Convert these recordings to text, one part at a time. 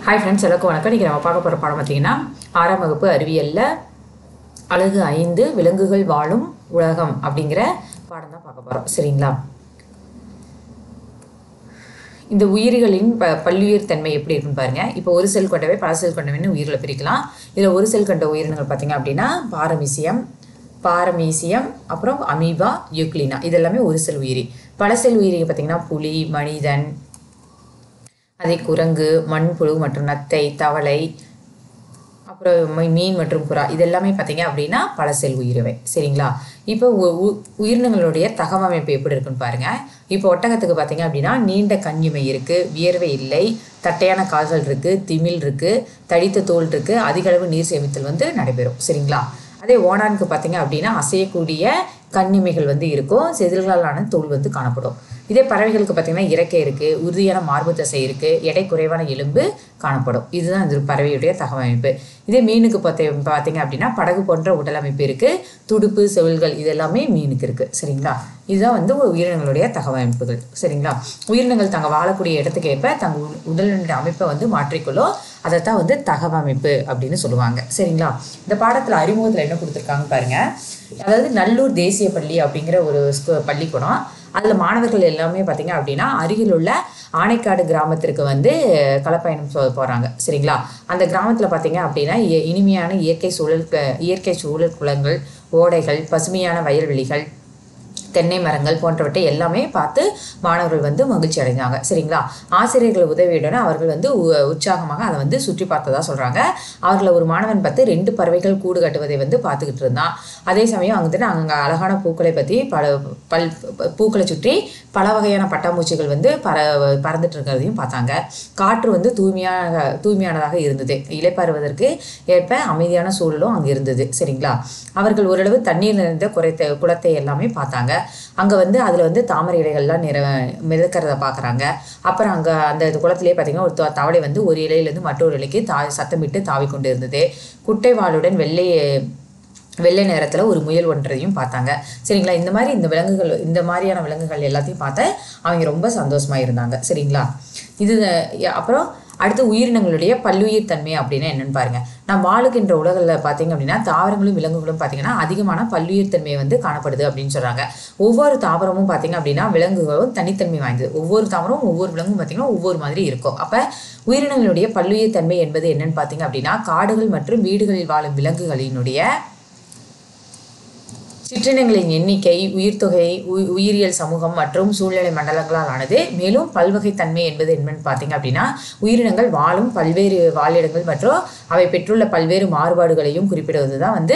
Hi friends, எல்லாருக்கும் வணக்கம். இன்றைக்கி நம்ம பார்க்க போகிற பாடம் பார்த்தீங்கன்னா 6ஆம் வகுப்பு அறிவியலில் அலகு 5 விலங்குகள் வாழும் உலகம் அப்படிங்கிற பாடம் தான் பார்க்க போகிறோம். சரிங்களா? இந்த உயிரிகளின் பல்லுயிர் தன்மை எப்படி இருக்குன்னு பாருங்கள். இப்போ ஒரு செல் கொண்டவை பல செல் கொண்டவைன்னு உயிர்களை பிரிக்கலாம். இதில் ஒரு செல் கொண்ட உயிரினங்கள் பார்த்திங்க அப்படின்னா பாரமீசியம், அப்புறம் அமீபா, யூக்ளினா, இதெல்லாமே ஒரு செல் உயிரி. பல செல் உயிரி பார்த்திங்கன்னா புலி, மனிதன், அதே குரங்கு, மண்புழு மற்றும் நத்தை, தவளை, அப்புறம் மீன் மற்றும் புறா, இதெல்லாமே பார்த்தீங்க அப்படின்னா பல செல் உயிரிவை. சரிங்களா? இப்போ உயிரினங்களுடைய தகவமைப்பு எப்படி இருக்குன்னு பாருங்கள். இப்போ ஒட்டகத்துக்கு பார்த்தீங்க அப்படின்னா நீண்ட கண்ணிமை இருக்குது, வியர்வை இல்லை, தட்டையான கால்கள் இருக்குது, திமில் இருக்குது, தடித்த தோல் இருக்குது, அதிக அளவு நீர் சேமித்தல் நடைபெறும். சரிங்களா? அதே ஓணானுக்கு பார்த்தீங்க அப்படின்னா அசையக்கூடிய கண்ணிமைகள் இருக்கும், செதில்களாலான தோல் காணப்படும். இதே பறவைகளுக்கு பார்த்தீங்கன்னா இறக்கை இருக்குது, உறுதியான மார்பு தசை இருக்குது, எடை குறைவான எலும்பு காணப்படும். இதுதான் இந்த பறவையுடைய தகவமைப்பு. இதே மீனுக்கு பார்த்தீங்க அப்படின்னா படகு போன்ற உடல் அமைப்பு இருக்குது, துடுப்பு, செவில்கள், இதெல்லாமே மீனுக்கு இருக்குது. சரிங்களா? இதுதான் உயிரினங்களுடைய தகவமைப்புகள். சரிங்களா? உயிரினங்கள் தங்க வாழக்கூடிய இடத்துக்கு ஏற்ப தங்கள் உடலினுடைய அமைப்பை மாற்றிக்கொள்ளும். அதைத்தான் தகவமைப்பு அப்படின்னு சொல்லுவாங்க. சரிங்களா? இந்த பாடத்தில் அறிமுகத்தில் என்ன கொடுத்துருக்காங்க பாருங்கள். அதாவது நல்லூர் தேசிய பள்ளி அப்படிங்கிற ஒரு பள்ளிக்கூடம். அதில் மாணவர்கள் எல்லாமே பார்த்தீங்க அப்படின்னா அருகில் உள்ள ஆனைக்காடு கிராமத்திற்கு களப்பயணம் போகிறாங்க. சரிங்களா? அந்த கிராமத்தில் பார்த்தீங்க அப்படின்னா இனிமையான இயற்கை சூழல் குளங்கள், ஓடைகள், பசுமையான வயல்வெளிகள், தென்னை மரங்கள் போன்றவற்றை எல்லாமே பார்த்து மாணவர்கள் மகிழ்ச்சி அடைஞ்சாங்க. சரிங்களா? ஆசிரியர்கள் உதவியுடன் அவர்கள் உற்சாகமாக அதை சுற்றி பார்த்ததா சொல்கிறாங்க. அவர்களை ஒரு மாணவன் பார்த்து 2 பறவைகள் கூடு கட்டுவதை பார்த்துக்கிட்டு இருந்தான். அதே சமயம் அங்கே அழகான பூக்களை பற்றி பூக்களை சுற்றி பல வகையான பட்டாம்பூச்சிகள் பறந்துட்டு இருக்கிறதையும் பார்த்தாங்க. காற்று தூய்மையானதாக இருந்தது. இளைப்பாறுவதற்கு ஏற்ப அமைதியான சூழலும் அங்கே இருந்தது. சரிங்களா? அவர்கள் ஓரளவு தண்ணீர் நிறைந்த குளத்தை எல்லாமே பார்த்தாங்க. அங்கே அதில் தாமரை இலைகள்லாம் மிதக்கிறத பார்க்குறாங்க. அப்புறம் அங்கே அந்த குளத்திலே பார்த்தீங்கன்னா ஒரு தவளை ஒரு இலையிலேருந்து மற்றொரு இலைக்கு சத்தமிட்டு தாவி கொண்டு இருந்தது. குட்டை வாளுடன் வெள்ளை நேரத்தில் ஒரு முயல் ஒன்றையும் பார்த்தாங்க. சரிங்களா? இந்த மாதிரியான விலங்குகள் எல்லாத்தையும் பார்த்து அவங்க ரொம்ப சந்தோஷமாக இருந்தாங்க. சரிங்களா? இது அப்புறம் அடுத்து உயிரினங்களுடைய பல்லுயிர் தன்மை அப்படின்னா என்னன்னு பாருங்கள். நம்ம வாழுகின்ற உலகில் பார்த்தீங்க அப்படின்னா தாவரங்களும் விலங்குகளும் பார்த்தீங்கன்னா அதிகமான பல்லுயிர் தன்மை காணப்படுது அப்படின்னு சொல்கிறாங்க. ஒவ்வொரு தாவரமும் பார்த்தீங்க அப்படின்னா விலங்குகளும் தனித்தன்மை வாய்ந்தது. ஒவ்வொரு தாவரமும் ஒவ்வொரு விலங்கும் பார்த்தீங்கன்னா ஒவ்வொரு மாதிரி இருக்கும். அப்போ உயிரினங்களுடைய பல்லுயிர் தன்மை என்பது என்னன்னு பார்த்தீங்க அப்படின்னா காடுகள் மற்றும் வீடுகளில் வாழும் விலங்குகளினுடைய சிற்றினங்களின் எண்ணிக்கை, உயிர்த்தொகை, உயிரியல் சமூகம் மற்றும் சூழ்நிலை மண்டலங்களால் ஆனது. மேலும் பல்வகைத்தன்மை என்பது என்னன்னு பார்த்தீங்க அப்படின்னா உயிரினங்கள் வாழும் பல்வேறு வாழிடங்கள் மற்றும் அவை பெற்றுள்ள பல்வேறு மாறுபாடுகளையும் குறிப்பிடுவது தான்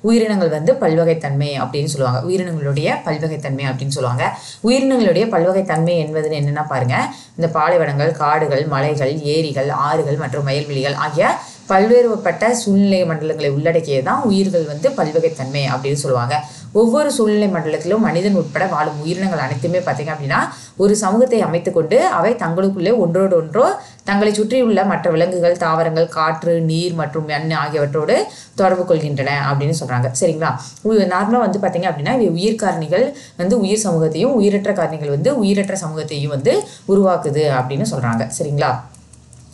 உயிரினங்கள் பல்வகைத்தன்மை அப்படின்னு சொல்லுவாங்க. உயிரினங்களுடைய பல்வகைத்தன்மை அப்படின்னு சொல்லுவாங்க. உயிரினங்களுடைய பல்வகைத்தன்மை என்பது என்னென்னா பாருங்கள். இந்த பாலைவனங்கள், காடுகள், மலைகள், ஏரிகள், ஆறுகள் மற்றும் வயல்வெளிகள் ஆகிய பல்வேறுபட்ட சூழ்நிலை மண்டலங்களை உள்ளடக்கியதான் உயிர்கள் பல்வகைத்தன்மை அப்படின்னு சொல்லுவாங்க. ஒவ்வொரு சூழ்நிலை மண்டலத்திலும் மனிதன் உட்பட வாழும் உயிரினங்கள் அனைத்துமே பார்த்தீங்க அப்படின்னா ஒரு சமூகத்தை அமைத்து கொண்டு அவை தங்களுக்குள்ளே ஒன்றோடு ஒன்றோ தங்களை சுற்றியுள்ள மற்ற விலங்குகள், தாவரங்கள், காற்று, நீர் மற்றும் மண் ஆகியவற்றோடு தொடர்பு கொள்கின்றன அப்படின்னு சொல்கிறாங்க. சரிங்களா? நார்மலாக பார்த்தீங்க அப்படின்னா உயிர் காரணிகள் உயிர் சமூகத்தையும், உயிரற்ற காரணிகள் உயிரற்ற சமூகத்தையும் உருவாக்குது அப்படின்னு சொல்கிறாங்க. சரிங்களா?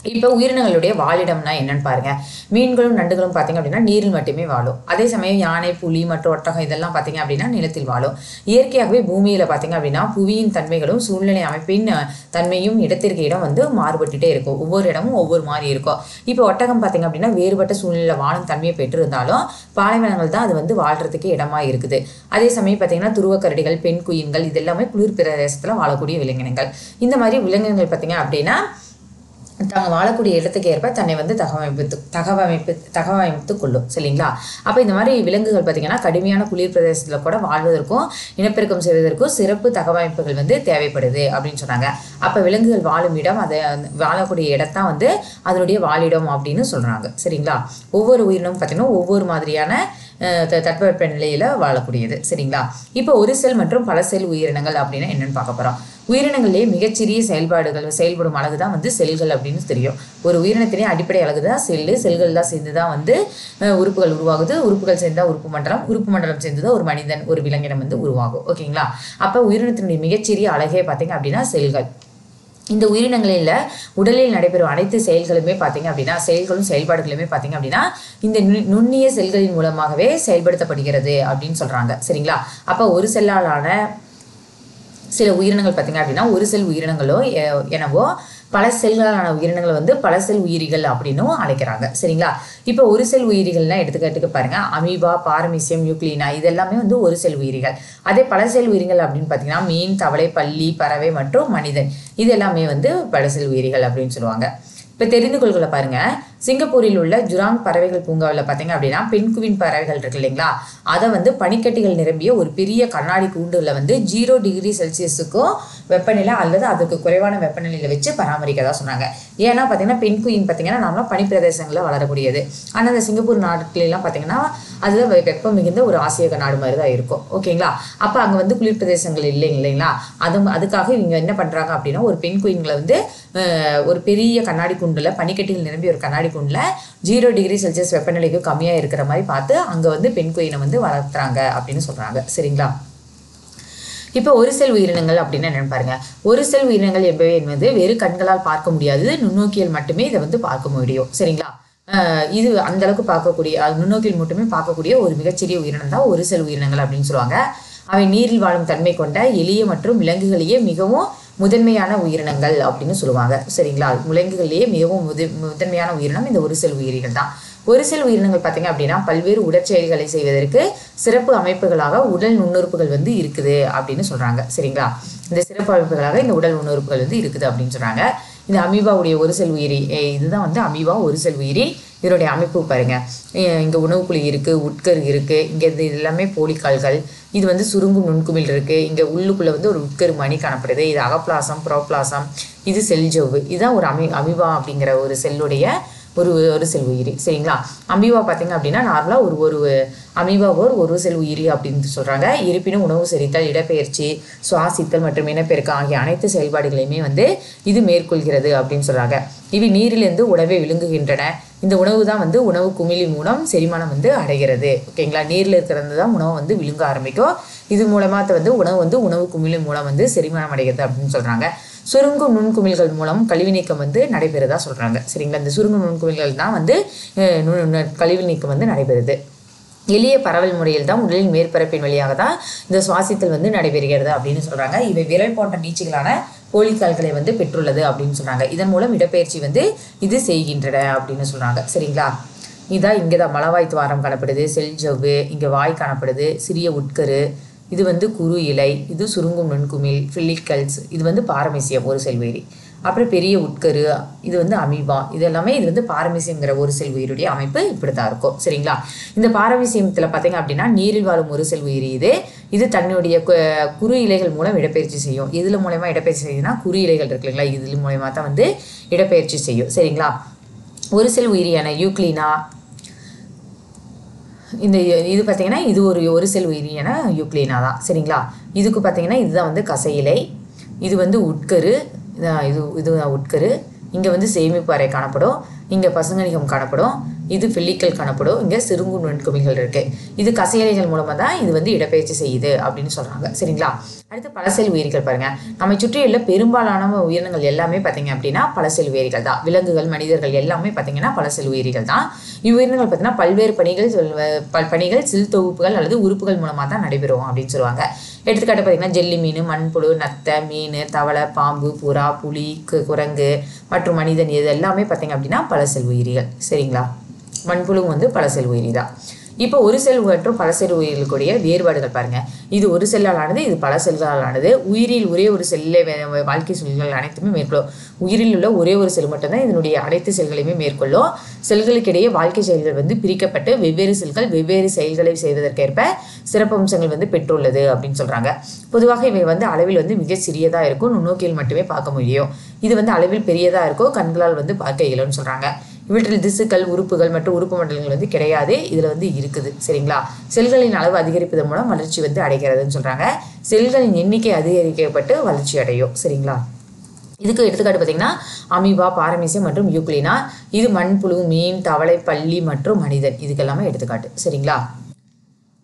இப்போ உயிரினங்களுடைய வாழிடம்னா என்னன்னு பாருங்கள். மீன்களும் நண்டுகளும் பார்த்தீங்க அப்படின்னா நீரில் மட்டுமே வாழும். அதே சமயம் யானை, புலி மற்றும் ஒட்டகம் இதெல்லாம் பார்த்தீங்க அப்படின்னா நிலத்தில் வாழும். இயற்கையாகவே பூமியில் பார்த்தீங்க அப்படின்னா புவியின் தன்மைகளும் சூழ்நிலை அமைப்பின் தன்மையும் இடத்திற்கு இடம் மாறுபட்டுட்டே இருக்கும். ஒவ்வொரு இடமும் ஒவ்வொரு மாதிரி இருக்கும். இப்போ ஒட்டகம் பார்த்தீங்க அப்படின்னா வேறுபட்ட சூழ்நிலை வாழும் தன்மையை பெற்றிருந்தாலும் பாலைவனங்கள் தான் அது வாழ்றதுக்கு இடமா இருக்குது. அதே சமயம் பார்த்தீங்கன்னா துருவக்கரடிகள், பெண் குயின்கள் இதெல்லாமே குளிர் பிரதேசத்தில் வாழக்கூடிய விலங்கினங்கள். இந்த மாதிரி விலங்கினங்கள் பார்த்தீங்க அப்படின்னா தாங்க வாழக்கூடிய இடத்துக்கு ஏற்ப தன்னை தகவமைத்து கொள்ளும். சரிங்களா? அப்போ இந்த மாதிரி விலங்குகள் பார்த்தீங்கன்னா கடுமையான குளிர் பிரதேசத்தில் கூட வாழ்வதற்கும் இனப்பெருக்கம் செய்வதற்கும் சிறப்பு தகவமைப்புகள் தேவைப்படுது அப்படின்னு சொன்னாங்க. அப்போ விலங்குகள் வாழும் இடம், அதை வாழக்கூடிய இடத்தான் அதனுடைய வாழிடம் அப்படின்னு சொல்கிறாங்க. சரிங்களா? ஒவ்வொரு உயிரினமும் பார்த்தீங்கன்னா ஒவ்வொரு மாதிரியான தட்பவெப்ப நிலையில் வாழக்கூடியது. சரிங்களா? இப்போ ஒரு செல் மற்றும் பல செல் உயிரினங்கள் அப்படின்னா என்னென்னு பார்க்க போகிறோம். உயிரினங்களிலேயே மிகச்சிறிய செயல்படும் அழகு தான் செல்கள் அப்படின்னு தெரியும். ஒரு உயிரினத்திலேயே அடிப்படை அழகு தான் செல்கள் தான் சேர்ந்து தான் உறுப்புகள் உருவாகுது. உறுப்புகள் சேர்ந்தால் உறுப்பு மண்டலம் சேர்ந்து தான் ஒரு மனிதன், ஒரு விலங்கினம் உருவாகும். ஓகேங்களா? அப்போ உயிரினத்தினுடைய மிகச்சிறிய அழகே பார்த்தீங்க அப்படின்னா செல்கள். இந்த உயிரினங்களில் உடலில் நடைபெறும் அனைத்து செயல்களுமே பார்த்தீங்க அப்படின்னா செயல்களும் செயல்பாடுகளுமே பார்த்தீங்க அப்படின்னா இந்த நுண்ணிய செல்களின் மூலமாகவே செயல்படுத்தப்படுகிறது அப்படின்னு சொல்கிறாங்க. சரிங்களா? அப்போ ஒரு செல்லாலான சில உயிரினங்கள் பார்த்தீங்க அப்படின்னா ஒரு செல் உயிரினங்களோ எனவோ பல செல்களான உயிரினங்களை வந்து பல செல் உயிரிகள் அப்படின்னும் அழைக்கிறாங்க. சரிங்களா? இப்போ ஒரு செல் உயிரிகள்லாம் எடுத்துக்கிட்டு பாருங்க, அமீபா, பாரமீசியம், யூக்ளினா இது எல்லாமே வந்து ஒரு செல் உயிரிகள். அதே பல செல் உயிரிகள் அப்படின்னு பார்த்தீங்கன்னா மீன், தவளை, பல்லி, பறவை மற்றும் மனிதன் இது எல்லாமே வந்து பல செல் உயிரிகள் அப்படின்னு சொல்லுவாங்க. இப்போ தெரிந்து கொள்களை பாருங்க, சிங்கப்பூரில் உள்ள ஜுராங் பறவைகள் பூங்காவில் பார்த்தீங்க அப்படின்னா பெண்குவின் பறவைகள் இருக்கு இல்லைங்களா, அதை வந்து பனிக்கட்டிகள் நிரம்பிய ஒரு பெரிய கண்ணாடி கூண்டுல வந்து 0 டிகிரி செல்சியஸுக்கும் வெப்பநிலை அல்லது அதுக்கு குறைவான வெப்பநிலையில வச்சு பராமரிக்கதா சொன்னாங்க. ஏன்னா பார்த்தீங்கன்னா பெண்குயின் பார்த்தீங்கன்னா நம்மளாம் பனி பிரதேசங்களில் வளரக்கூடியது. ஆனால் அந்த சிங்கப்பூர் நாட்டிலாம் பார்த்தீங்கன்னா அதுதான் வெப்பம் மிகுந்த ஒரு ஆசிய நாடு மாதிரி தான் இருக்கும். ஓகேங்களா? அப்போ அங்கே வந்து குளிர் பிரதேசங்கள் இல்லைங்களா, அதுக்காக இவங்க என்ன பண்ணுறாங்க அப்படின்னா ஒரு பெண்குயின்களை வந்து ஒரு பெரிய கண்ணாடி குண்டுல பனிக்கட்டிகள் நிரம்பி ஒரு கண்ணாடி குண்டுல 0 டிகிரி செல்சியஸ் வெப்பநிலைக்கு கம்மியாக இருக்கிற மாதிரி பார்த்து அங்கே வந்து பெண்குயினை வந்து வளர்த்துறாங்க அப்படின்னு சொல்கிறாங்க. சரிங்களா? இப்போ ஒரு செல் உயிரினங்கள் அப்படின்னு என்னன்னு பாருங்க. ஒரு செல் உயிரினங்கள் என்பது வெறும் கண்களால் பார்க்க முடியாது, நுண்ணோக்கியில் மட்டுமே இதை வந்து பார்க்க முடியும். சரிங்களா? இது அந்த அளவுக்கு பார்க்கக்கூடிய நுண்ணோக்கியில் மட்டுமே பார்க்கக்கூடிய ஒரு மிகச்சிறிய உயிரினம் தான் ஒரு செல் உயிரினங்கள் அப்படின்னு சொல்லுவாங்க. அவை நீரில் வாழும் தன்மை கொண்ட எளிய மற்றும் விலங்குகளையே மிகவும் முதன்மையான உயிரினங்கள் அப்படின்னு சொல்லுவாங்க. சரிங்களா? விலங்குகளிலேயே மிகவும் முதன்மையான உயிரினம் இந்த ஒரு செல் உயிரிகள் தான். ஒரு செல் உயிரினங்கள் பார்த்தீங்க அப்படின்னா பல்வேறு உடற்செயல்களை செய்வதற்கு சிறப்பு அமைப்புகளாக உடல் நுண்ணுறுப்புகள் வந்து இருக்குது அப்படின்னு சொல்றாங்க. சரிங்களா? இந்த சிறப்பு அமைப்புகளாக இந்த உடல் நுண்ணுறுப்புகள் வந்து இருக்குது அப்படின்னு சொல்றாங்க. இந்த அமீபாவுடைய ஒரு செல் உயிரி இதுதான் வந்து அமீபா ஒரு செல் உயிரி. இதனுடைய அமைப்பு பாருங்க, இங்கே உணவுக்குழி இருக்குது, உட்கரு இருக்குது, இங்கே இது எல்லாமே போலிக்கால்கள், இது வந்து சுருங்கும் நுண்குமிழ் இருக்குது, இங்கே உள்ளுக்குள்ளே வந்து ஒரு உட்கரு மணி காணப்படுது, இது அகப்பிளாசம், புரோபிளாசம், இது செல் ஜவ்வு. இதுதான் ஒரு அமீபா அப்படிங்கிற ஒரு செல்லுடைய ஒரு செல் உயிரி. சரிங்களா? அமீபா பார்த்தீங்க அப்படின்னா நார்மலாக ஒரு அமீபா ஒரு செல் உயிரி அப்படின்னு சொல்கிறாங்க. இருப்பினும் உணவு செரித்தல், இடப்பெயர்ச்சி, சுவாசித்தல் மற்றும் இனப்பெருக்கம் ஆகிய அனைத்து செயல்பாடுகளையுமே வந்து இது மேற்கொள்கிறது அப்படின்னு சொல்கிறாங்க. இவை நீரிலிருந்து உணவை விழுங்குகின்றன. இந்த உணவு தான் வந்து உணவு குமிழி மூலம் செரிமானம் வந்து அடைகிறது. ஓகேங்களா? நீரில் இருக்கிறது தான் உணவை வந்து விழுங்க ஆரம்பிக்கும். இது மூலமாக வந்து உணவு குமிழி மூலம் வந்து செரிமானம் அடைகிறது அப்படின்னு சொல்கிறாங்க. சுருங்கும் நுண்குமிழ்கள் மூலம் கழிவு நீக்கம் வந்து நடைபெறுதா சொல்கிறாங்க. சரிங்களா? இந்த சுருங்கும் நுண்குமிழ்கள் தான் வந்து கழிவு நீக்கம் வந்து நடைபெறுது. எளிய பரவல் முறையில் தான் உடலின் மேற்பரப்பின் வழியாக தான் இந்த சுவாசித்தல் வந்து நடைபெறுகிறது அப்படின்னு சொல்கிறாங்க. இவை விரல் போன்ற நீட்சிகளான போலிக்கால்களை வந்து பெற்றுள்ளது அப்படின்னு சொல்கிறாங்க. இதன் மூலம் இடப்பெயர்ச்சி வந்து இது செய்கின்றன அப்படின்னு சொல்கிறாங்க. சரிங்களா? இதான் இங்கே தான் மலவாய் துவாரம் காணப்படுது, செல் ஜவ்வு, இங்கே வாய் காணப்படுது, சிறிய உட்கரு, இது வந்து குறு இலை, இது சுருங்கும் நுண்குமிழ், ஃபில்லிக்கல்ஸ், இது வந்து பாரமீசியம் ஒரு செல் உயிரி. அப்புறம் பெரிய உட்கரு, இது வந்து அமீபா, இது எல்லாமே இது வந்து பாரமீசியம்ங்கிற ஒரு செல் உயிருடைய அமைப்பு இப்படி தான் இருக்கும். சரிங்களா? இந்த பாரமீசியத்தில் பார்த்தீங்க அப்படின்னா நீரில் வாழும் ஒரு செல் உயிரி இது தன்னுடைய குறு இலைகள் மூலம் இடப்பெயர்ச்சி செய்யும். இதில் மூலயமா இடப்பெயர்ச்சி செய்யுதுன்னா குறு இலைகள் இருக்கு இல்லைங்களா, இது மூலயமா தான் வந்து இடப்பெயர்ச்சி செய்யும். சரிங்களா? ஒரு செல் உயிரியான யூக்ளினா இது பார்த்தீங்கன்னா இது ஒரு செல் உயிரியான யூக்ளினா தான். சரிங்களா? இதுக்கு பார்த்தீங்கன்னா இதுதான் வந்து கசையிலை, இது வந்து உட்கரு, இதுதான் உட்கரு, இங்கே வந்து சேமிப்பு அறை காணப்படும், இங்கே பசுங்கணிகம் காணப்படும், இது ஃபில்லிக்கல் காணப்படும், இங்கே சிறுங்கு நுண்குமிழ்கள் இருக்குது. இது கசையிலைகள் மூலமாக தான் இது வந்து இடப்பெயர்ச்சி செய்யுது அப்படின்னு சொல்கிறாங்க. சரிங்களா? அடுத்து பல செல் உயிரிகள் பாருங்க. நம்மை சுற்றியுள்ள பெரும்பாலான உயிரினங்கள் எல்லாமே பார்த்தீங்க அப்படின்னா பல செல் உயிரிகள் தான். விலங்குகள், மனிதர்கள் எல்லாமே பார்த்தீங்கன்னா பல செல் உயிரிகள் தான். இவ்வுயிரினங்கள் பார்த்தீங்கன்னா பல்வேறு பணிகள் சில் தொகுப்புகள் அல்லது உறுப்புகள் மூலமாக தான் நடைபெறும் அப்படின்னு சொல்லுவாங்க. எடுத்துக்காட்டு பார்த்தீங்கன்னா ஜெல்லி மீன், மண்புழு, நத்தை, மீன், தவளை, பாம்பு, புறா, புலி, குரங்கு மற்றும் மனிதன் இது எல்லாமே பார்த்தீங்க அப்படின்னா பல செல் உயிரிகள். சரிங்களா? மண்புழு வந்து பல செல் உயிரி தான். இப்போ ஒரு செல் மற்றும் பல செல் உயிர்களுடைய வேறுபாடுகள் பாருங்க. இது ஒரு செல்லால் ஆனது, இது பல செல்களால் ஆனது. உயிரில் ஒரே ஒரு செல்லை வாழ்க்கை செல்கள் அனைத்துமே மேற்கொள்ளும். உயிரில் உள்ள ஒரே ஒரு செல் மட்டும்தான் இதனுடைய அனைத்து செல்களையுமே மேற்கொள்ளும். செல்களுக்கிடையே வாழ்க்கை செயல்கள் வந்து பிரிக்கப்பட்டு வெவ்வேறு செல்கள் வெவ்வேறு செயல்களை செய்வதற்கேற்ப சிறப்பம்சங்கள் வந்து பெற்றுள்ளது அப்படின்னு சொல்றாங்க. பொதுவாக இவை வந்து அளவில் வந்து மிக சிறியதா இருக்கும், நுண்ணோக்கியில் மட்டுமே பார்க்க முடியும். இது வந்து அளவில் பெரியதா இருக்கும், கண்களால் வந்து பார்க்க இயலும்னு சொல்றாங்க. இவற்றில் திசுக்கள், உறுப்புகள் மற்றும் உறுப்பு மண்டலங்கள் வந்து கிடையாது, இதுல வந்து இருக்குது. சரிங்களா? செல்களின் அளவு அதிகரிப்பதன் மூலம் வளர்ச்சி வந்து அடைகிறதுன்னு சொல்றாங்க. செல்களின் எண்ணிக்கை அதிகரிக்கப்பட்டு வளர்ச்சி அடையும். சரிங்களா? இதுக்கு எடுத்துக்காட்டு பார்த்தீங்கன்னா அமீபா, பாரமீசியம் மற்றும் யூக்ளினா. இது மண்புழு, மீன், தவளை, பல்லி மற்றும் மனிதன் இதுக்கெல்லாமே எடுத்துக்காட்டு. சரிங்களா?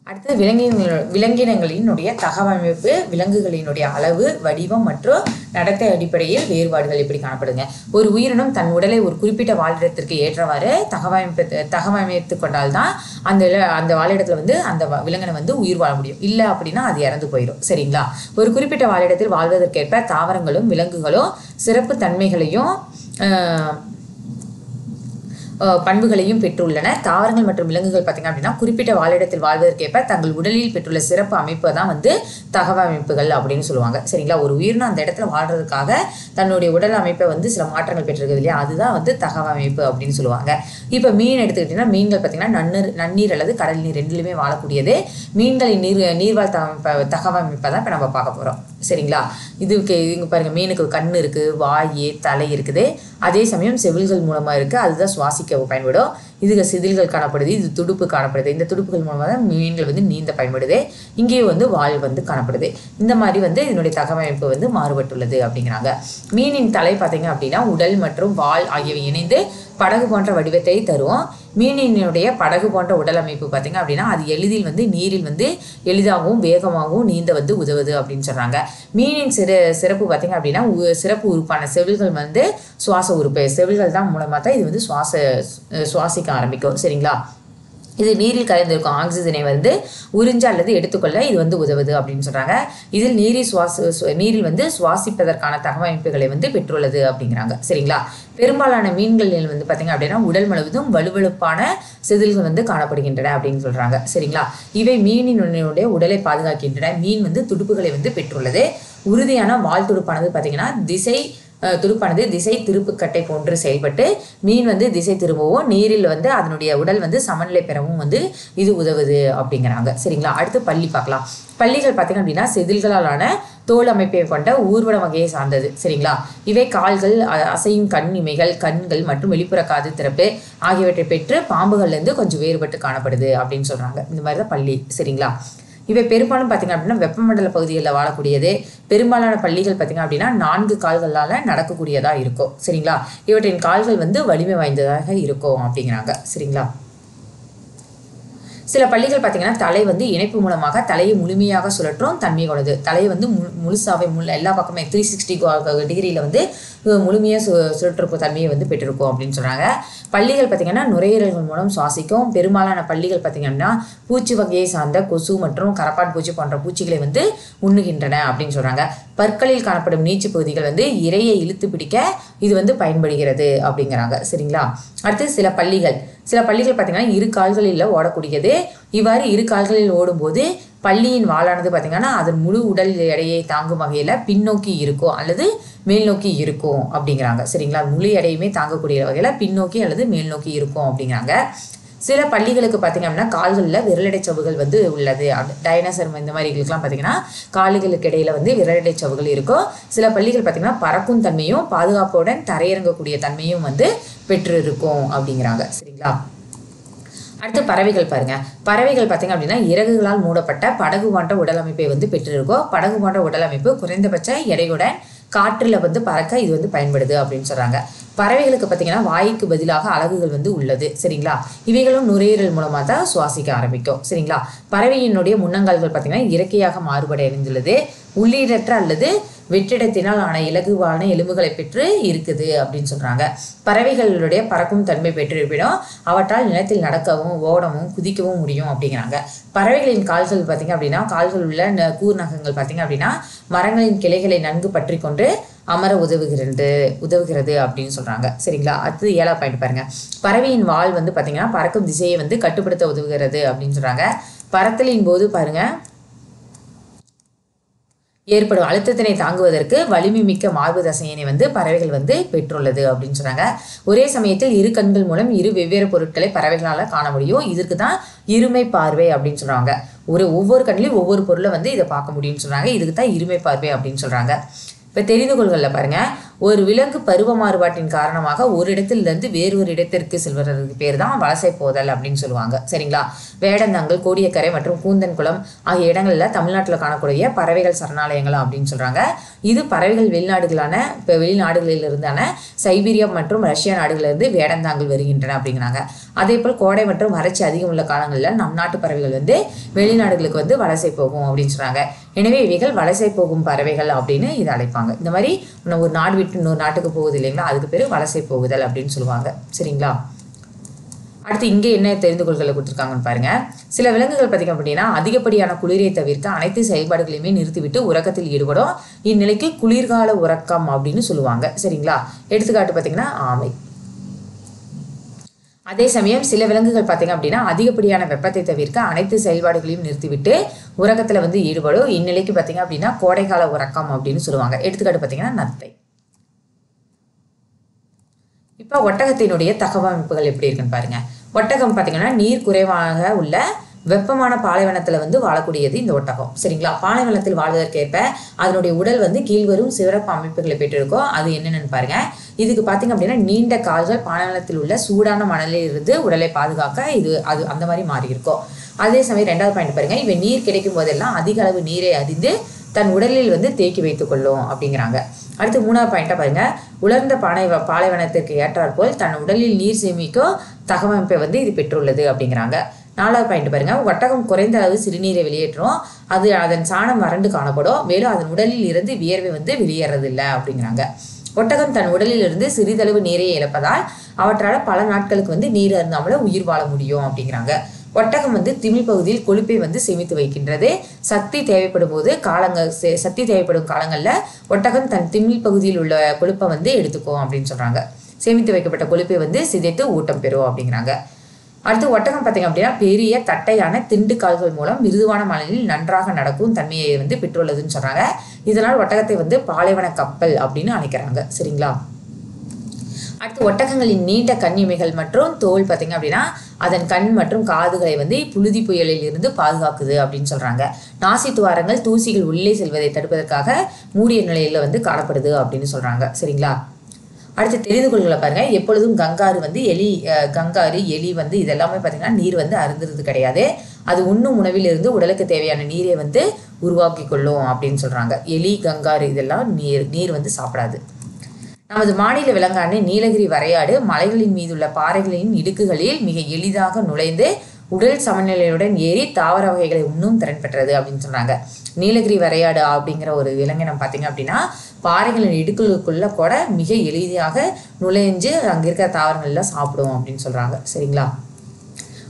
அடுத்து விலங்கினங்களினுடைய தகவமைப்பு, விலங்குகளினுடைய அளவு, வடிவம் மற்றும் நடத்தை அடிப்படையில் வேறுபாடுகள் எப்படி காணப்படுங்க. ஒரு உயிரினம் தன் உடலை ஒரு குறிப்பிட்ட வாழிடத்திற்கு ஏற்றவாறு தகவமைத்து கொண்டால்தான் அந்த வாழிடத்துல வந்து அந்த விலங்கினம் வந்து உயிர் வாழ முடியும். இல்லை அப்படின்னா அது இறந்து போயிடும். சரிங்களா. ஒரு குறிப்பிட்ட வாழிடத்தில் வாழ்வதற்கேற்ப தாவரங்களும் விலங்குகளும் சிறப்பு தன்மைகளையும் பண்புகளையும் பெற்றுள்ளன. தாவரங்கள் மற்றும் விலங்குகள் பார்த்தீங்க அப்படின்னா குறிப்பிட்ட வாழிடத்தில் வாழ்வதற்கேற்ப தங்கள் உடலில் பெற்றுள்ள சிறப்பு அமைப்பு தான் வந்து தகவமைப்புகள் அப்படின்னு சொல்லுவாங்க. சரிங்களா. ஒரு உயிரினம் அந்த இடத்துல வாழ்றதுக்காக தன்னுடைய உடல் அமைப்பை வந்து சில மாற்றங்கள் பெற்றிருக்குது இல்லையா, அதுதான் வந்து தகவமைப்பு அப்படின்னு சொல்லுவாங்க. இப்போ மீன் எடுத்துக்கிட்டிங்கன்னா மீன்கள் பார்த்தீங்கன்னா நன்னீர் அல்லது கடல் நீர் ரெண்டுலையுமே வாழக்கூடியது. மீன்களின் நீர்வாழ் தகவமைப்பை தான் இப்போ நம்ம பார்க்க போகிறோம். சரிங்களா. இதுக்கு இங்கே பாருங்கள், மீனுக்கு கண் இருக்குது, வாய், தலை இருக்குது. அதே சமயம் செவில்கள் மூலமாக இருக்குது, அதுதான் சுவாசிக்க பயன்படும். இதுக்கு சிதில்கள் காணப்படுது, இது துடுப்பு காணப்படுது. இந்த துடுப்புகள் மூலமாக தான் மீன்கள் வந்து நீந்த பயன்படுது. இங்கேயும் வந்து வால் வந்து காணப்படுது. இந்த மாதிரி வந்து இதனுடைய தகவமைப்பு வந்து மாறுபட்டுள்ளது அப்படிங்கிறாங்க. மீனின் தலை பார்த்தீங்க அப்படின்னா உடல் மற்றும் வால் ஆகியவை இணைந்து படகு போன்ற வடிவத்தை தரும். மீனினுடைய படகு போன்ற உடல் அமைப்பு பார்த்தீங்க அப்படின்னா அது எளிதில் வந்து நீரில் வந்து எளிதாகவும் வேகமாகவும் நீந்த வந்து உதவுது அப்படின்னு சொல்கிறாங்க. மீனின் சிறப்பு பார்த்தீங்க அப்படின்னா சிறப்பு உறுப்பான செவில்கள் வந்து சுவாச உறுப்பு. செவில்கள் தான் மூலமாக தான் இது வந்து சுவாசிக்க ஆரம்பிக்கும். சரிங்களா. இது நீரில் கலந்திருக்கும் ஆக்சிஜனை வந்து உறிஞ்ச அல்லது எடுத்துக்கொள்ள இது வந்து உதவுது அப்படின்னு சொல்கிறாங்க. இதில் நீரில் வந்து சுவாசிப்பதற்கான தகவமைப்புகளை வந்து பெற்றுள்ளது அப்படிங்கிறாங்க. சரிங்களா. பெரும்பாலான மீன்களில் வந்து பார்த்தீங்க அப்படின்னா உடல் முழுவதும் வலுவழுப்பான செதில்கள் வந்து காணப்படுகின்றன அப்படின்னு சொல்கிறாங்க. சரிங்களா. இவை மீனினுடைய உடலை பாதுகாக்கின்றன. மீன் வந்து துடுப்புகளை வந்து பெற்றுள்ளது. உறுதியான வால் துடுப்பானது பார்த்தீங்கன்னா துடுப்பானது திசை திருப்புக்கட்டை போன்று செயல்பட்டு மீன் வந்து திசை திரும்பவும் நீரில் வந்து அதனுடைய உடல் வந்து சமநிலை பெறவும் வந்து இது உதவுது அப்படிங்கிறாங்க. சரிங்களா. அடுத்து பள்ளி பார்க்கலாம். பள்ளிகள் பார்த்தீங்க அப்படின்னா செதில்களாலான தோல் அமைப்பை கொண்ட ஊர்வன வகையை சார்ந்தது. சரிங்களா. இவை கால்கள், அசையும் கண் இமைகள், கண்கள் மற்றும் வெளிப்புற காது திறப்பு ஆகியவற்றை பெற்று பாம்புகள்லேருந்து கொஞ்சம் வேறுபட்டு காணப்படுது அப்படின்னு சொல்கிறாங்க. இந்த மாதிரி தான் பள்ளி. சரிங்களா. இவை பெரும்பாலும் பார்த்தீங்க அப்படின்னா வெப்பமண்டல பகுதிகளில் வாழக்கூடியது. பெரும்பாலான பள்ளிகள் பார்த்தீங்க அப்படின்னா 4 கால்களால் நடக்கக்கூடியதாக இருக்கும். சரிங்களா. இவற்றின் கால்கள் வந்து வலிமை வாய்ந்ததாக இருக்கும் அப்படிங்கிறாங்க. சரிங்களா. சில பள்ளிகள் பார்த்தீங்கன்னா தலை வந்து இணைப்பு மூலமாக தலையை முழுமையாக சுழற்றும் தன்மை கொண்டது. தலையை வந்து முழுசாவே எல்லா பக்கமே 360 டிகிரியில் வந்து முழுமையாக சுழற்று தன்மையை வந்து பெற்றிருக்கும் அப்படின்னு சொல்கிறாங்க. பள்ளிகள் பார்த்தீங்கன்னா நுரையீரல்கள் மூலம் சுவாசிக்கும். பெரும்பாலான பள்ளிகள் பார்த்தீங்கன்னா பூச்சி வகையை சார்ந்த கொசு மற்றும் கரப்பான் பூச்சி போன்ற பூச்சிகளை வந்து உண்ணுகின்றன அப்படின்னு சொல்கிறாங்க. பற்களில் காணப்படும் நீச்சு பகுதிகள் வந்து இரையை இழுத்து பிடிக்க இது வந்து பயன்படுகிறது அப்படிங்கிறாங்க. சரிங்களா. அடுத்து சில பள்ளிகள் பார்த்தீங்கன்னா 2 கால்களில் ஓடக்கூடியது. இவ்வாறு 2 கால்களில் ஓடும்போது பள்ளியின் வாளானது பார்த்தீங்கன்னா அதன் முழு உடல் எடையை தாங்கும் வகையில் பின்னோக்கி இருக்கும் அல்லது மேல் நோக்கி இருக்கும் அப்படிங்கிறாங்க. சரிங்களா. முழு எடையுமே தாங்கக்கூடிய வகையில் பின்னோக்கி அல்லது மேல் நோக்கி இருக்கும் அப்படிங்கிறாங்க. சில பள்ளிகளுக்கு பார்த்தீங்க அப்படின்னா கால்களில் விரலடை சவுகள் வந்து உள்ளது. டைனோசர் இந்த மாதிரி இதுக்கெல்லாம் பார்த்தீங்கன்னா கால்களுக்கு இடையில வந்து விரலடை சவுகள் இருக்கும். சில பள்ளிகள் பார்த்தீங்கன்னா பறக்கும் தன்மையும் பாதுகாப்புடன் தரையிறங்கக்கூடிய தன்மையும் வந்து பெற்று இருக்கும் அப்படிங்கிறாங்க. சரிங்களா. அடுத்து பறவைகள் பாருங்க. பறவைகள் பார்த்தீங்க அப்படின்னா இறகுகளால் மூடப்பட்ட படகு போன்ற உடல் அமைப்பை வந்து பெற்றிருக்கோம். படகு போன்ற உடல் அமைப்பு குறைந்தபட்ச எடையுடன் காற்றில் வந்து பறக்க இது வந்து பயன்படுது அப்படின்னு சொல்கிறாங்க. பறவைகளுக்கு பார்த்தீங்கன்னா வாய்க்கு பதிலாக அலகுகள் வந்து உள்ளது. சரிங்களா. இவைகளும் நுரையீரல் மூலமாக தான் சுவாசிக்க ஆரம்பிக்கும். சரிங்களா. பறவையினுடைய முன்னங்கால்கள் பார்த்தீங்கன்னா இறக்கையாக மாறுபட அடைந்துள்ளது. உள்ளீடற்ற அல்லது வெற்றிடத்தினால் ஆன இலகுவான எலும்புகளை பெற்று இருக்குது அப்படின்னு சொல்கிறாங்க. பறவைகளுடைய பறக்கும் தன்மை பெற்றிருப்பினும் அவற்றால் நிலத்தில் நடக்கவும் ஓடவும் குதிக்கவும் முடியும் அப்படிங்கிறாங்க. பறவைகளின் கால்கள் பார்த்தீங்க அப்படின்னா கால்கள் உள்ள கூர்நகங்கள் பார்த்தீங்க அப்படின்னா மரங்களின் கிளைகளை நன்கு பற்றி கொண்டு அமர உதவுகிறது அப்படின்னு சொல்கிறாங்க. சரிங்களா. அடுத்து 7ஆவது பாயிண்ட் பாருங்க. பறவையின் வால் வந்து பார்த்தீங்கன்னா பறக்கும் திசையை வந்து கட்டுப்படுத்த உதவுகிறது அப்படின்னு சொல்கிறாங்க. பறத்தலின் போது பாருங்க ஏற்படும் அழுத்தத்தினை தாங்குவதற்கு வலிமை மிக்க மார்பு தசையினை வந்து பறவைகள் வந்து பெற்றுள்ளது அப்படின்னு சொன்னாங்க. ஒரே சமயத்தில் 2 கண்கள் மூலம் 2 வெவ்வேறு பொருட்களை பறவைகளால் காண முடியும். இதற்கு தான் இருமை பார்வை அப்படின்னு சொல்றாங்க. ஒவ்வொரு கண்ணிலையும் ஒவ்வொரு பொருளை வந்து இதை பார்க்க முடியும்னு சொல்றாங்க. இதுக்கு தான் இருமை பார்வை அப்படின்னு சொல்றாங்க. இப்போ தெரிந்து கொள்கள்ல பாருங்க, ஒரு விலங்கு பருவ மாறுபாட்டின் காரணமாக ஒரு இடத்திலிருந்து வேறொரு இடத்திற்கு செல்வதற்கு பேர் தான் வலசை போதல் அப்படின்னு சொல்லுவாங்க. சரிங்களா? வேடந்தாங்கல், கோடியக்கரை மற்றும் கூந்தன்குளம் ஆகிய இடங்களில் தமிழ்நாட்டில் காணக்கூடிய பறவைகள் சரணாலயங்கள் அப்படின்னு சொல்கிறாங்க. இது பறவைகள் வெளிநாடுகளில் இருந்தான சைபீரியா மற்றும் ரஷ்யா நாடுகளிலிருந்து வேடந்தாங்கல் வருகின்றன அப்படிங்கிறாங்க. அதே போல் கோடை மற்றும் வறட்சி அதிகம் உள்ள காலங்களில் நம் நாட்டு பறவைகள் வந்து வெளிநாடுகளுக்கு வந்து வலசை போகும் அப்படின்னு சொல்கிறாங்க. எனவே இவைகள் வலசை போகும் பறவைகள் அப்படின்னு இதை அழைப்பாங்க. இந்த மாதிரி ஒரு நாடு விட்டு இன்னொரு நாட்டுக்கு போகுது இல்லைங்களா, அதுக்கு பேர் வலசை போகுதல் அப்படின்னு சொல்லுவாங்க. சரிங்களா? அடுத்து இங்கே என்ன தெரிந்து கொள்களை கொடுத்துருக்காங்கன்னு பாருங்க. சில விலங்குகள் பார்த்திங்க அப்படின்னா அதிகப்படியான குளிரை தவிர்க்க அனைத்து செயல்பாடுகளையுமே நிறுத்திவிட்டு உறக்கத்தில் ஈடுபடும். இந்நிலைக்கு குளிர்கால உறக்கம் அப்படின்னு சொல்லுவாங்க. சரிங்களா? எடுத்துக்காட்டு பார்த்தீங்கன்னா ஆமை. அதே சமயம் சில விலங்குகள் பார்த்தீங்க அப்படின்னா அதிகப்படியான வெப்பத்தை தவிர்க்க அனைத்து செயல்பாடுகளையும் நிறுத்திவிட்டு உறக்கத்தில் வந்து ஈடுபடும். இந்நிலைக்கு பார்த்தீங்க அப்படின்னா கோடைக்கால உறக்கம் அப்படின்னு சொல்லுவாங்க. எடுத்துக்காட்டு பார்த்தீங்கன்னா நத்தை. இப்போ ஒட்டகத்தினுடைய தகவமைப்புகள் எப்படி இருக்குன்னு பாருங்க. ஒட்டகம் பார்த்தீங்கன்னா நீர் குறைவாக உள்ள வெப்பமான பாலைவனத்தில் வந்து வாழக்கூடியது இந்த ஒட்டகம். சரிங்களா? பாலைவனத்தில் வாழ்வதற்கேற்ப அதனுடைய உடல் வந்து கீழ்வரும் சிறப்பு அமைப்புகளை பெற்றிருக்கோம். அது என்னென்னு பாருங்க. இதுக்கு பார்த்தீங்க அப்படின்னா நீண்ட கால்கள் பாலைவனத்தில் உள்ள சூடான மணலில் இருந்து உடலை பாதுகாக்க அது அந்த மாதிரி மாறி இருக்கும். அதே சமயம் 2வது பாயிண்ட் பாருங்க. இவை நீர் கிடைக்கும் போதெல்லாம் அதிக அளவு நீரை அறிந்து தன் உடலில் வந்து தேக்கி வைத்துக் கொள்ளும் அப்படிங்கிறாங்க. அடுத்து 3வது பாயிண்டா பாருங்க. உலர்ந்த பாலைவனத்திற்கு ஏற்றாற்போல் தன் உடலில் நீர் சேமிக்கும் தகவமைப்பை வந்து இது பெற்றுள்ளது அப்படிங்கிறாங்க. 4வது பாயிண்ட் பாருங்க. ஒட்டகம் குறைந்த அளவு சிறுநீரை வெளியேற்றும். அதன் சாணம் வறண்டு காணப்படும். மேலும் அதன் உடலில் இருந்து வியர்வை வந்து வெளியேறது இல்லை அப்படிங்கிறாங்க. ஒட்டகம் தன் உடலில் இருந்து சிறிதளவு நீரை இழப்பதால் அவற்றால் பல நாட்களுக்கு வந்து நீர் அருந்தாமல உயிர் வாழ முடியும் அப்படிங்கிறாங்க. ஒட்டகம் வந்து திமில் பகுதியில் கொழுப்பை வந்து சேமித்து வைக்கின்றது. சக்தி தேவைப்படும் காலங்களில் ஒட்டகம் தன் திமில் பகுதியில் உள்ள கொழுப்பை வந்து எடுத்துக்கும் அப்படின்னு சொல்றாங்க. சேமித்து வைக்கப்பட்ட கொழுப்பை வந்து சிதைத்து ஊட்டம் பெறும் அப்படிங்கிறாங்க. அடுத்து ஒட்டகம் பார்த்தீங்க அப்படின்னா பெரிய தட்டையான திண்டு கால்கள் மூலம் மிருதுவான மணலில் நன்றாக நடக்கும் தன்மையை வந்து பெற்றுள்ளதுன்னு சொல்றாங்க. இதனால் ஒட்டகத்தை வந்து பாலைவன கப்பல் அப்படின்னு அழைக்கிறாங்க. சரிங்களா? அடுத்து ஒட்டகங்களின் நீண்ட கண் இமைகள் மற்றும் தோல் பார்த்தீங்க அப்படின்னா அதன் கண் மற்றும் காதுகளை வந்து புழுதி புயலில் இருந்து பாதுகாக்குது அப்படின்னு சொல்றாங்க. நாசி துவாரங்கள் தூசிகள் உள்ளே செல்வதை தடுப்பதற்காக மூடிய நிலையில வந்து காணப்படுது அப்படின்னு சொல்றாங்க. சரிங்களா? அடுத்து தெரிந்து கொள்களை பாருங்க. எப்பொழுதும் கங்காரு எலி வந்து இதெல்லாமே பார்த்தீங்கன்னா நீர் வந்து அருந்துறது கிடையாது. அது உண்ணும் உணவிலிருந்து உடலுக்கு தேவையான நீரை வந்து உருவாக்கி கொள்ளும் அப்படின்னு சொல்றாங்க. எலி, கங்காரு இதெல்லாம் நீர் வந்து சாப்பிடாது. நமது மாநில விலங்கான நீலகிரி வரையாடு மலைகளின் மீதுள்ள பாறைகளின் இடுக்குகளில் மிக எளிதாக நுழைந்து உடல் சமநிலையுடன் ஏறி தாவர வகைகளை உண்ணும் திறன் பெற்றது அப்படின்னு சொன்னாங்க. நீலகிரி வரையாடு அப்படிங்கிற ஒரு விலங்கினம் பார்த்தீங்க அப்படின்னா பாறைகளின் இடுக்குகளுக்குள்ள கூட மிக எளிதாக நுழைஞ்சு அங்கே இருக்கிற தாவரங்கள்லாம் சாப்பிடும் அப்படின்னு சொல்றாங்க. சரிங்களா?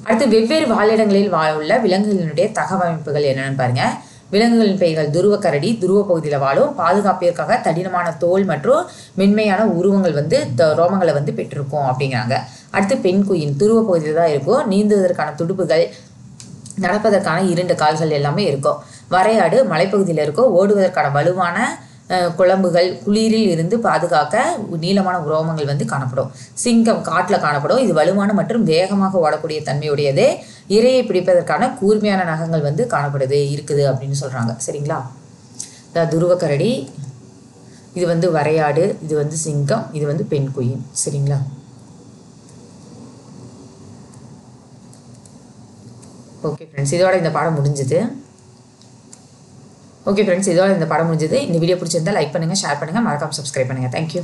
அடுத்து வெவ்வேறு வாழிடங்களில் உள்ள விலங்குகளினுடைய தகவமைப்புகள் என்னன்னு பாருங்க. விலங்குகளின் பெயர்கள் துருவ கரடி துருவ பகுதியில் வாழும். பாதுகாப்பிற்காக தடினமான தோல் மற்றும் மென்மையான உருவங்கள் வந்து ரோமங்களை வந்து பெற்றிருக்கும் அப்படிங்கிறாங்க. அடுத்து பெண் குயின் துருவ பகுதியில் தான் இருக்கும். நீந்துவதற்கான துடுப்புகள், நடப்பதற்கான 2 கால்கள் எல்லாமே இருக்கும். வரையாடு மலைப்பகுதியில் இருக்கும். ஓடுவதற்கான வலுவான குழம்புகள், குளிரில் இருந்து பாதுகாக்க நீளமான உரோமங்கள் வந்து காணப்படும். சிங்கம் காட்டில் காணப்படும். இது வலுவான மற்றும் வேகமாக ஓடக்கூடிய தன்மையுடையது. இரையை பிடிப்பதற்கான கூர்மையான நகங்கள் வந்து இருக்குது அப்படின்னு சொல்றாங்க. சரிங்களா? துருவக்கரடி, இது வந்து வரையாடு, இது வந்து சிங்கம், இது வந்து பெண் குயின். சரிங்களா? ஓகே ஃப்ரெண்ட்ஸ், இதோட இந்த பாடம் முடிஞ்சது. இந்த வீடியோ பிடிச்சிருந்தா லைக் பண்ணுங்கள், ஷேர் பண்ணுங்கள், மறக்காம சப்ஸ்கிரைப் பண்ணுங்கள். தேங்க்யூ.